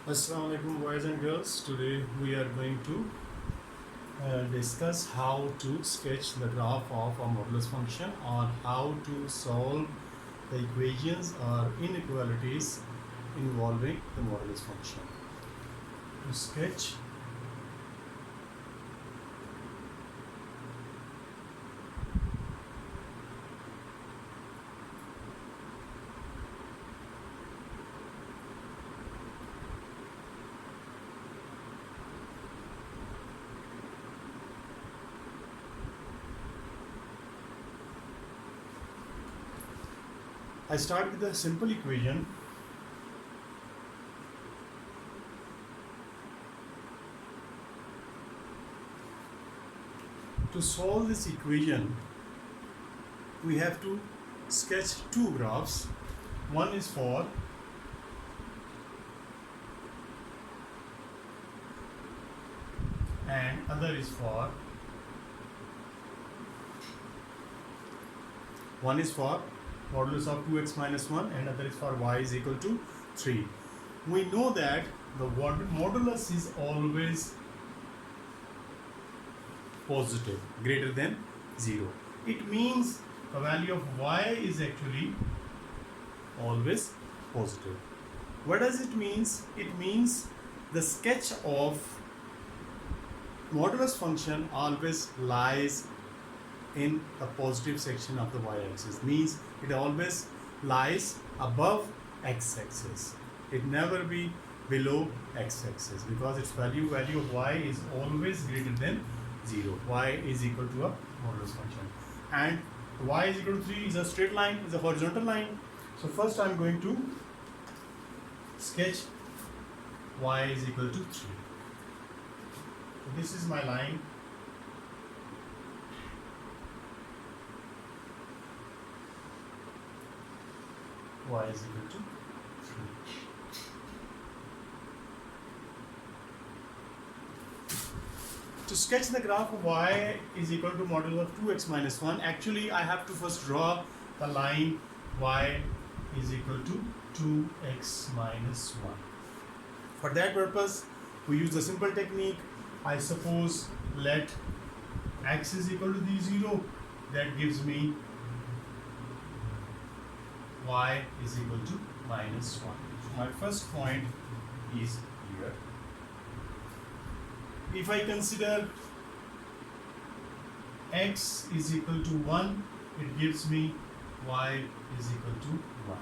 Assalamu alaikum boys and girls. Today we are going to discuss how to sketch the graph of a modulus function or how to solve the equations or inequalities involving the modulus function. To sketch I start with a simple equation. To solve this equation, we have to sketch two graphs. One is for and other is for modulus of 2x minus 1 and other is for y is equal to 3. We know that the modulus is always positive, greater than 0. It means the value of y is actually always positive. What does it mean? It means the sketch of modulus function always lies in the positive section of the y-axis, means it always lies above x-axis. It never be below x-axis because its value of y is always greater than 0. Y is equal to a modulus function, and y is equal to 3 is a straight line, is a horizontal line. So first I am going to sketch y is equal to 3. So this is my line. Y is equal to 3. To sketch the graph of y is equal to modulus of 2x minus 1, actually I have to first draw the line y is equal to 2x minus 1. For that purpose, we use the simple technique. I suppose let x is equal to the 0. That gives me y is equal to minus 1. So my first point is here. If I consider x is equal to 1, it gives me y is equal to 1.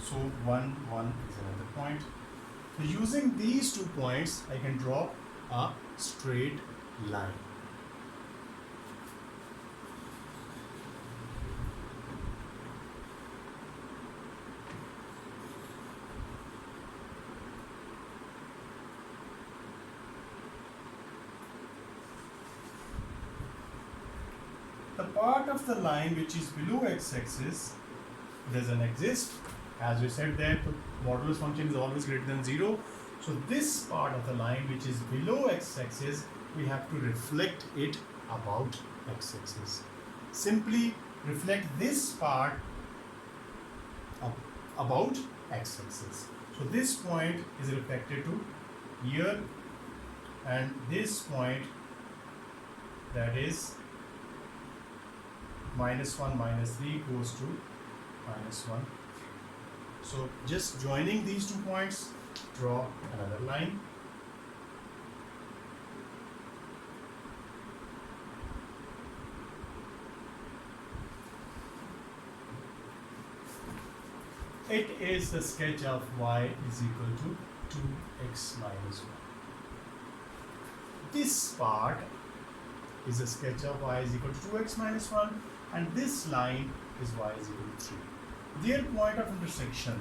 So 1, 1 is another point. So using these 2 points, I can draw a straight line. The part of the line which is below x-axis doesn't exist. As we said that the modulus function is always greater than 0. So this part of the line which is below x-axis, we have to reflect it about x-axis. Simply reflect this part about x-axis. So this point is reflected to here, and this point, that is minus 1 minus 3 goes to minus 1. So just joining these 2 points, draw another line. It is the sketch of y is equal to 2x minus 1. This part is a sketch of y is equal to 2x minus 1, and this line is y is equal to 3. Their point of intersection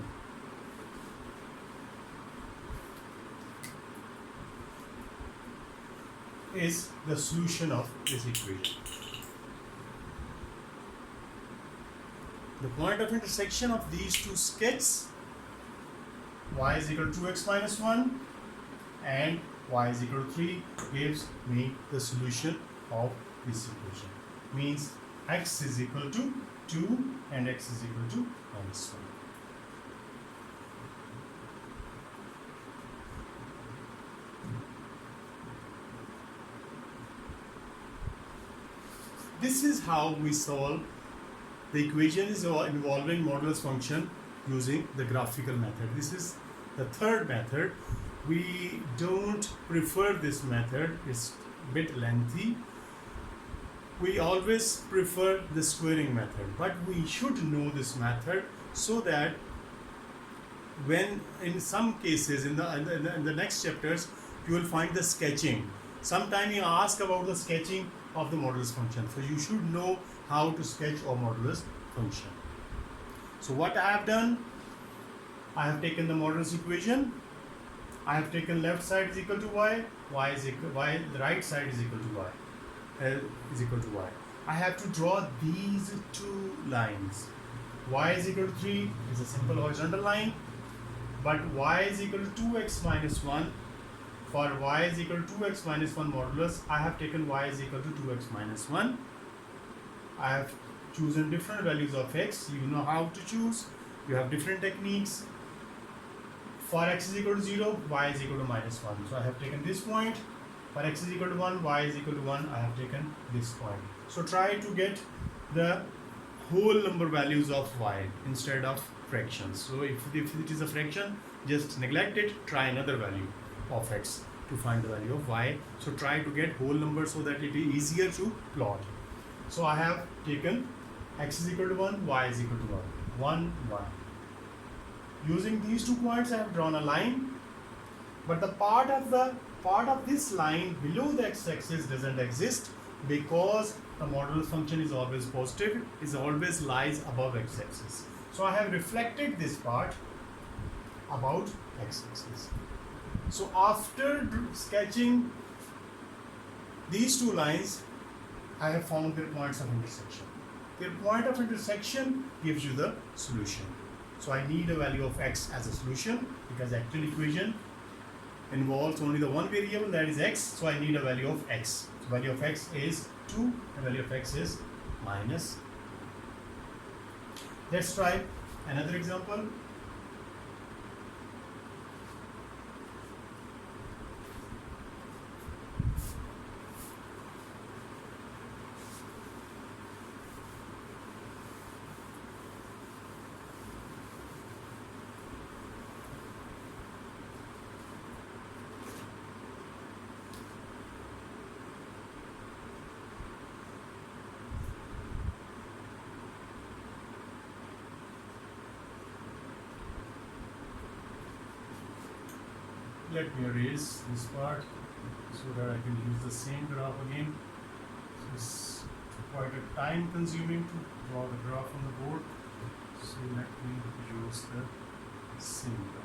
is the solution of this equation. The point of intersection of these two sketches, y is equal to 2x minus 1 and y is equal to 3, gives me the solution of this equation. Means x is equal to 2 and x is equal to minus 1. this is how we solve the equation is involving modulus function using the graphical method. This is the third method. We don't prefer this method, it's a bit lengthy. We always prefer the squaring method, but we should know this method so that when in some cases in the next chapters you will find the sketching. Sometime you ask about the sketching of the modulus function, so you should know how to sketch a modulus function. So what I have done, I have taken the modulus equation, I have taken left side is equal to y, the right side is equal to y, is equal to y. I have to draw these two lines. Y is equal to 3 is a simple horizontal line, but y is equal to 2x minus 1. For y is equal to 2x minus 1 modulus, I have taken y is equal to 2x minus 1. I have chosen different values of x. You know how to choose. You have different techniques. For x is equal to 0, y is equal to minus 1. So I have taken this point. For x is equal to 1, y is equal to 1, I have taken this point. So try to get the whole number values of y instead of fractions. So if it is a fraction, just neglect it, try another value of x to find the value of y. So try to get whole number so that it is easier to plot. So I have taken x is equal to 1, y is equal to 1, 1. Using these 2 points, I have drawn a line, but the part of this line below the x-axis doesn't exist because the modulus function is always positive, is always lies above x-axis. So I have reflected this part about x-axis. So after sketching these 2 lines, I have found their points of intersection. Their point of intersection gives you the solution. So I need a value of x as a solution because actual equation involves only the one variable, that is x. So I need a value of x. So value of x is 2, the value of x is minus. Let's try another example. Let me erase this part so that I can use the same graph again. So it's quite a time consuming to draw the graph on the board. So let me use the same graph.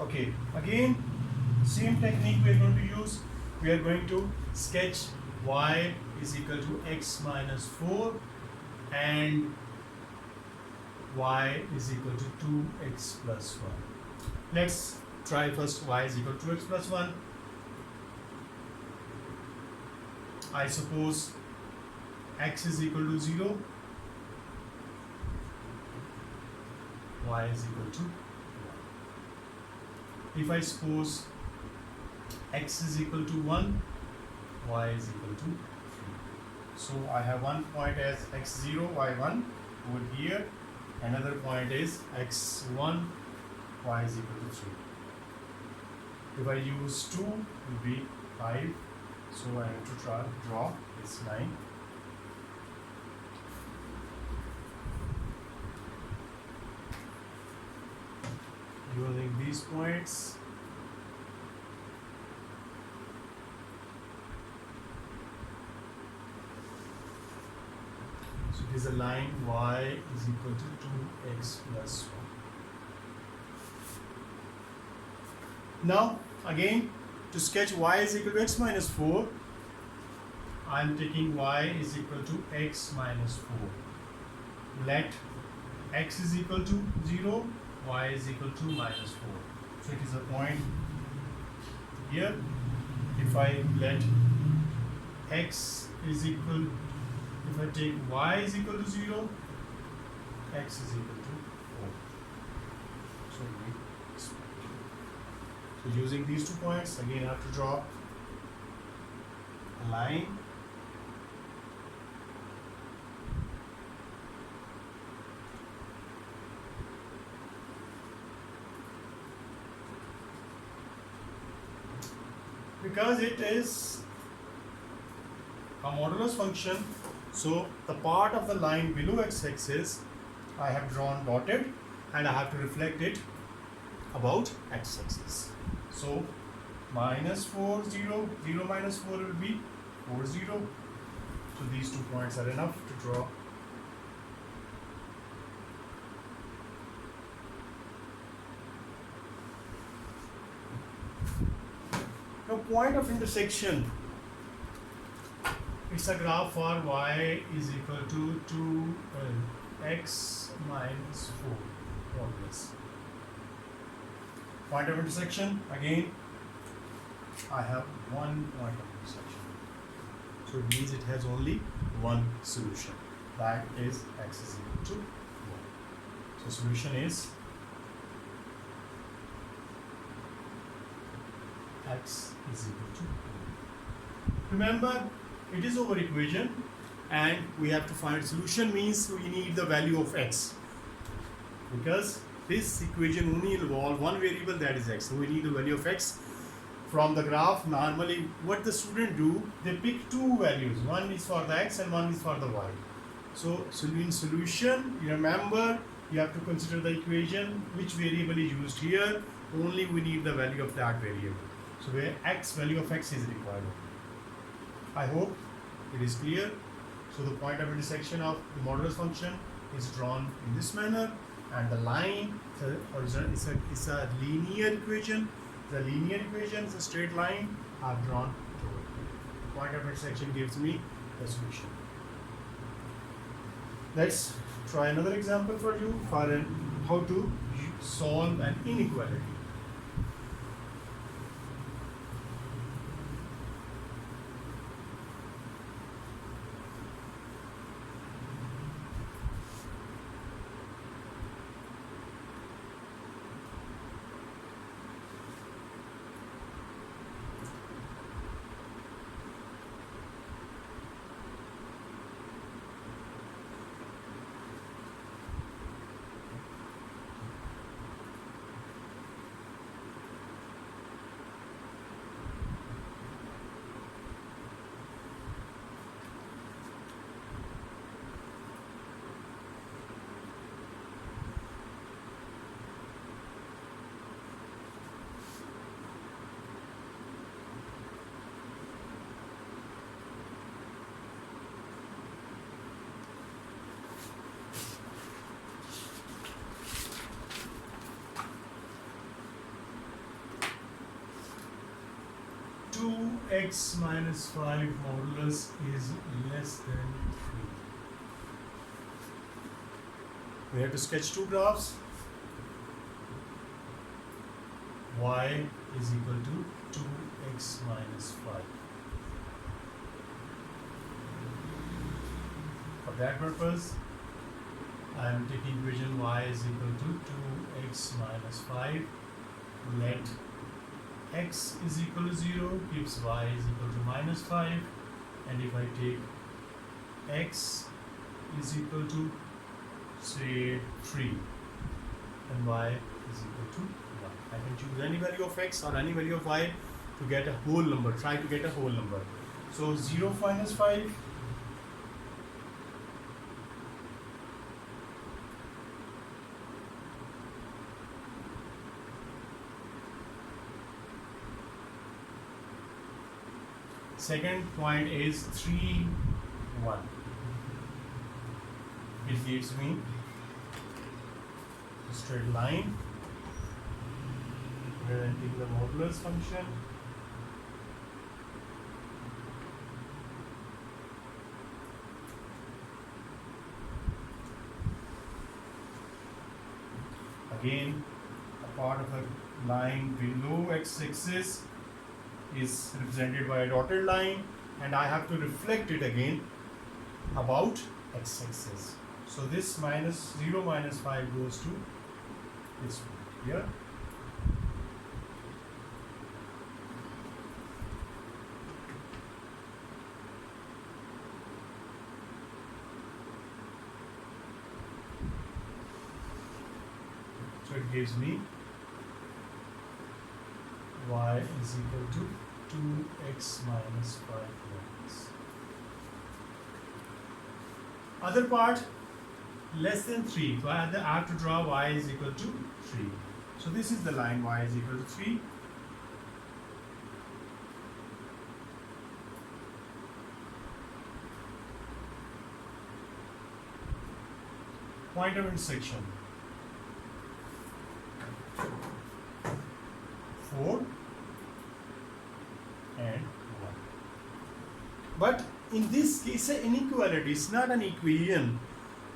Okay, again, same technique we are going to use. We are going to sketch y is equal to x minus 4 and y is equal to 2x plus 1. Let's try first y is equal to x plus 1. I suppose x is equal to 0, y is equal to 1. If I suppose x is equal to 1, y is equal to 3. So I have one point as x0, y1 over here. Another point is x1, y is equal to 3. If I use 2, it will be 5. So I have to draw this line. Using these points, so It is a line y is equal to 2x plus 1. Now again, to sketch y is equal to x minus 4, I am taking y is equal to x minus 4. Let x is equal to 0, y is equal to minus 4. So it is a point here. If I let x is equal, if I take y is equal to 0, x is equal to 4. So using these 2 points, again I have to draw a line. Because it is a modulus function, so the part of the line below x-axis I have drawn dotted, and I have to reflect it about x-axis. So minus 4, 0, 0 minus 4 will be 4, 0. So these 2 points are enough to draw. Now point of intersection, it's a graph for y is equal to 2x minus 4 modulus. Point of intersection, again I have one point of intersection, so it means it has only one solution, that is x is equal to 1. So solution is x is equal to 1. Remember, it is our equation and we have to find solution, means we need the value of x, because this equation only involves one variable, that is x. So we need the value of x from the graph. Normally what the student do, they pick two values, one is for the x and one is for the y. So in solution, you remember, you have to consider the equation, which variable is used here, only we need the value of that variable. So where x, value of x is required. I hope it is clear. So the point of intersection of the modulus function is drawn in this manner, and the line is a linear equation. The linear equation is a straight line I have drawn to it. Point of intersection gives me the solution. Let's try another example for you for how to solve an inequality. X minus 5 modulus is less than 3. We have to sketch two graphs. Y is equal to 2x minus 5. For that purpose, I am taking equation y is equal to 2x minus 5. Let x is equal to 0 gives y is equal to minus 5, and if I take x is equal to say 3 and y is equal to 1. I can choose any value of x or any value of y to get a whole number, try to get a whole number. So 0 minus 5, second point is 3, 1. it gives me a straight line representing the modulus function. Again, a part of a line below x-axis is represented by a dotted line, and I have to reflect it again about x-axis. So this minus 0 minus 5 goes to this one here. So it gives me y is equal to 2x minus 5x. Other part less than 3. So I have to draw y is equal to 3. So this is the line y is equal to 3. Point of intersection 4 and 1. But in this case, an inequality, it's not an equation.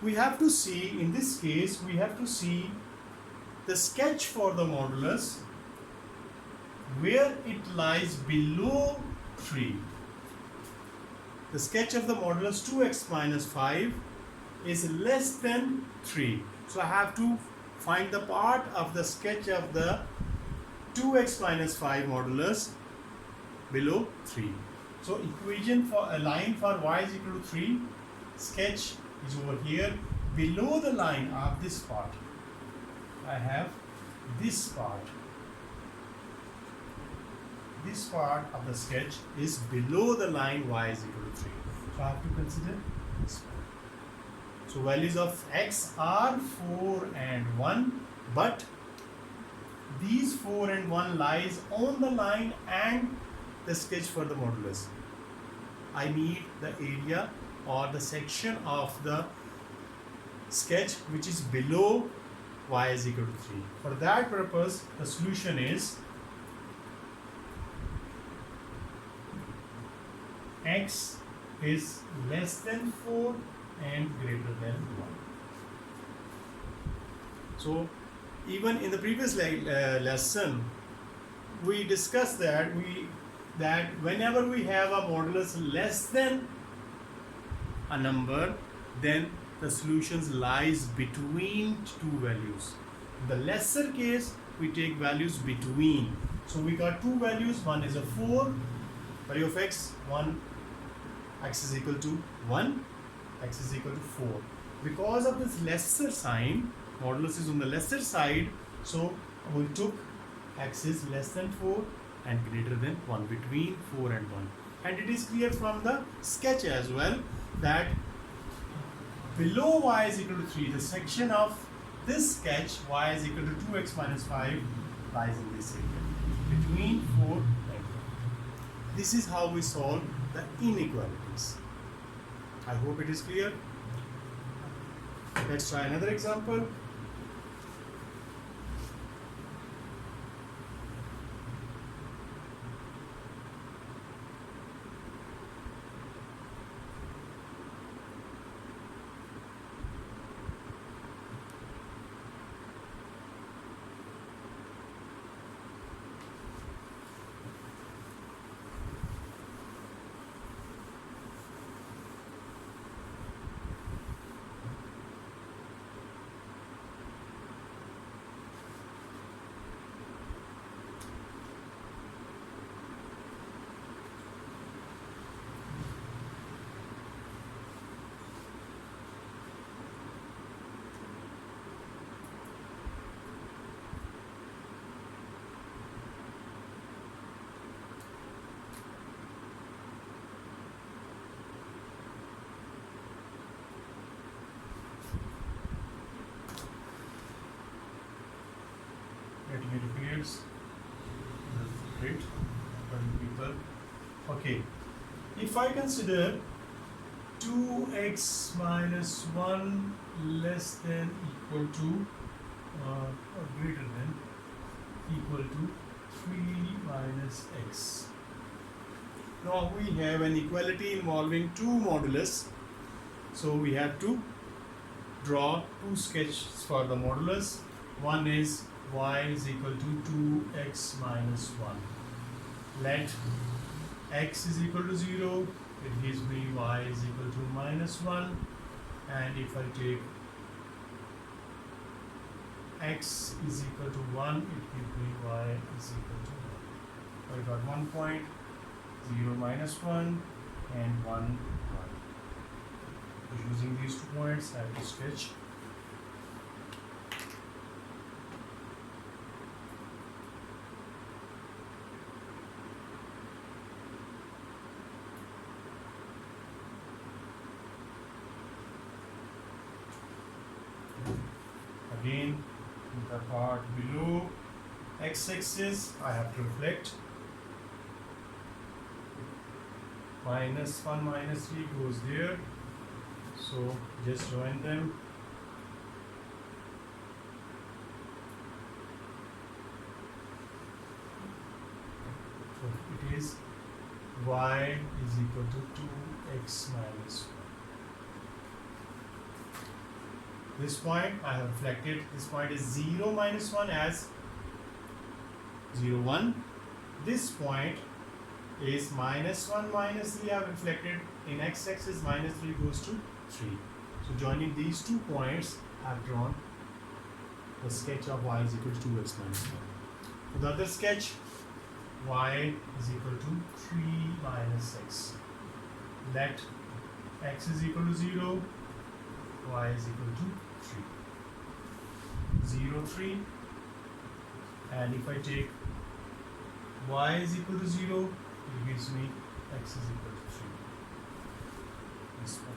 We have to see, in this case, we have to see the sketch for the modulus where it lies below 3. The sketch of the modulus 2x minus 5 is less than 3. So I have to find the part of the sketch of the 2x minus 5 modulus below 3. So equation for a line for y is equal to 3, sketch is over here. Below the line of this part, I have this part. This part of the sketch is below the line y is equal to 3. So I have to consider this part. So values of x are 4 and 1, but these 4 and 1 lies on the line and the sketch for the modulus. I need the area or the section of the sketch which is below y is equal to 3. For that purpose, the solution is x is less than 4 and greater than 1. So even in the previous lesson, we discussed that whenever we have a modulus less than a number, then the solutions lies between two values. In the lesser case, we take values between. So we got two values. One is a 4, value of x, x is equal to 1, x is equal to 4. Because of this lesser sign, modulus is on the lesser side, so we took x is less than 4 and greater than 1, between 4 and 1. And it is clear from the sketch as well that below y is equal to 3, the section of this sketch y is equal to 2x minus 5 lies in this area, between 4 and 1. This is how we solve the inequalities. I hope it is clear. Let's try another example. Getting it appears. Great. People. Okay. If I consider 2x minus 1 less than equal to or greater than equal to 3 minus x. Now we have an equality involving two modulus, so we have to draw two sketches for the modulus. One is y is equal to 2x minus 1. Let x is equal to 0, it gives me y is equal to minus 1, and if I take x is equal to 1, it gives me y is equal to 1. I got 1 point, 0 minus 1 and 1 1. Using these 2 points, I have to sketch. Again, the part below x-axis, I have to reflect. Minus 1 minus 3 goes there, so just join them. So it is y is equal to 2x minus 1. This point I have reflected. This point is 0 minus 1 as 0 1. This point is minus 1 minus 3 I have reflected. In x-axis minus 3 goes to 3. So joining these 2 points, I have drawn the sketch of y is equal to 2x minus 1. For the other sketch, y is equal to 3 minus x. Let x is equal to 0, y is equal to 3. 0, 3. And if I take y is equal to 0, it gives me x is equal to 3. This one.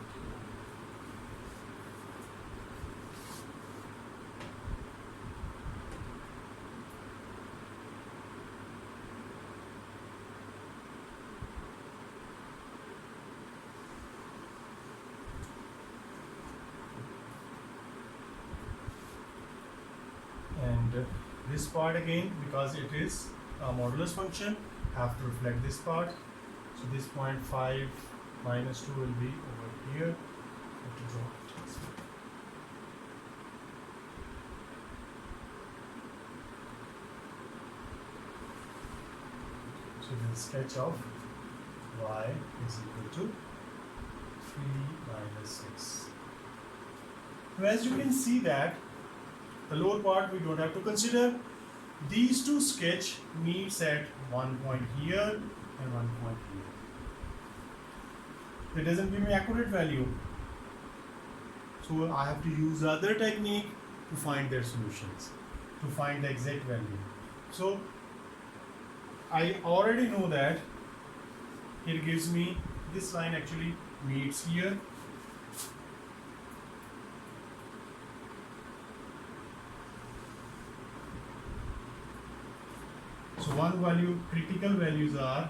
And this part again, because it is a modulus function, have to reflect this part. So this point 5 minus 2 will be over here. I have to draw it. So the sketch of y is equal to 3 minus 6. Now as you can see that the lower part we don't have to consider. These two sketch meets at one point here and one point here. It doesn't give me accurate value. So I have to use other technique to find their solutions, to find the exact value. So I already know that it gives me this line actually meets here. So one value, critical values are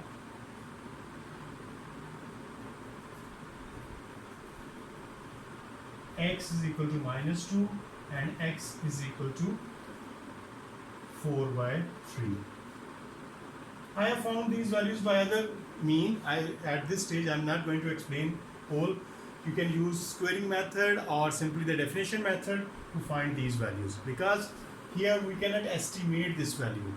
x is equal to minus 2 and x is equal to 4 by 3. I have found these values by other mean. At this stage I am not going to explain whole. You can use squaring method or simply the definition method to find these values, because here we cannot estimate this value.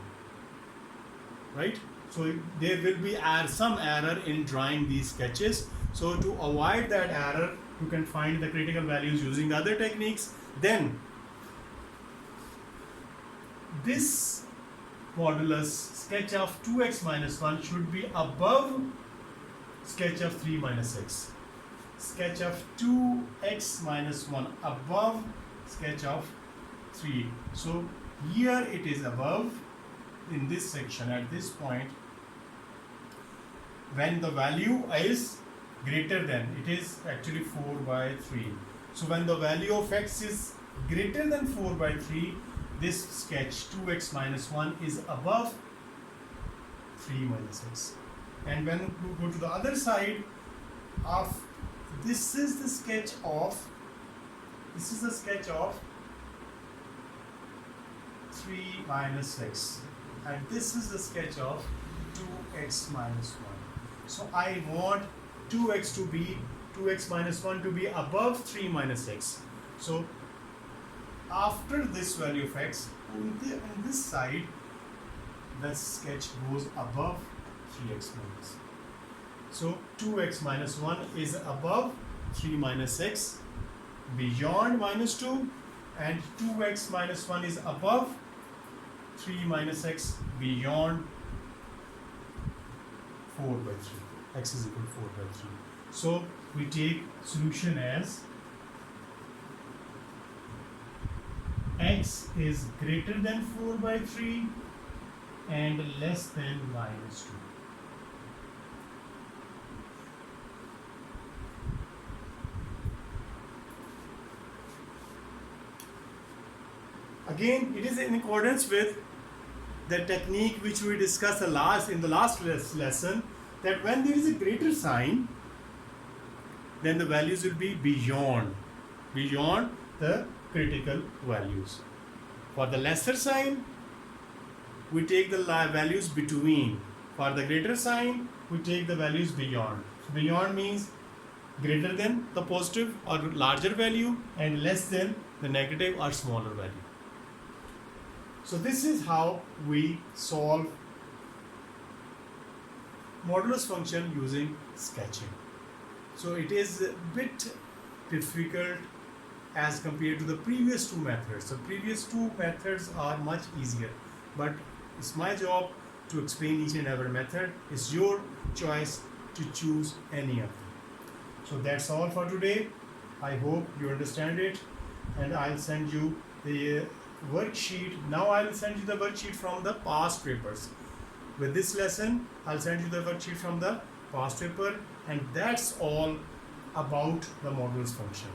Right? So there will be some error in drawing these sketches. So to avoid that error, you can find the critical values using other techniques. Then this modulus sketch of 2x minus 1 should be above sketch of 3 minus x. Sketch of 2x minus 1 above sketch of 3. So here it is above. In this section at this point, when the value is greater than, it is actually 4 by 3. So when the value of x is greater than 4 by 3, this sketch 2x minus 1 is above 3 minus x. And when you go to the other side of this is the sketch of 3 minus x, and this is the sketch of 2x minus 1. So I want 2x minus 1 to be above 3 minus x. So after this value of x, on this side, the sketch goes above 3x minus. So 2x minus 1 is above 3 minus x, beyond minus 2, and 2x minus 1 is above 3 minus x, beyond 4 by 3. X is equal to 4 by 3. So we take solution as x is greater than 4 by 3 and less than minus 2. Again, it is in accordance with the technique which we discussed in the last lesson, that when there is a greater sign, then the values will be beyond the critical values. For the lesser sign, we take the values between. For the greater sign, we take the values beyond. Beyond means greater than the positive or larger value and less than the negative or smaller value. So this is how we solve modulus function using sketching. So it is a bit difficult as compared to the previous two methods. The previous two methods are much easier, but it's my job to explain each and every method. It's your choice to choose any of them. So that's all for today. I hope you understand it, and I'll send you the worksheet. Now I will send you the worksheet from the past papers. With this lesson, I'll send you the worksheet from the past paper, and that's all about the modulus function.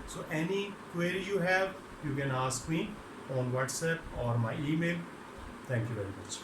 So any query you have, you can ask me on WhatsApp or my email. Thank you very much.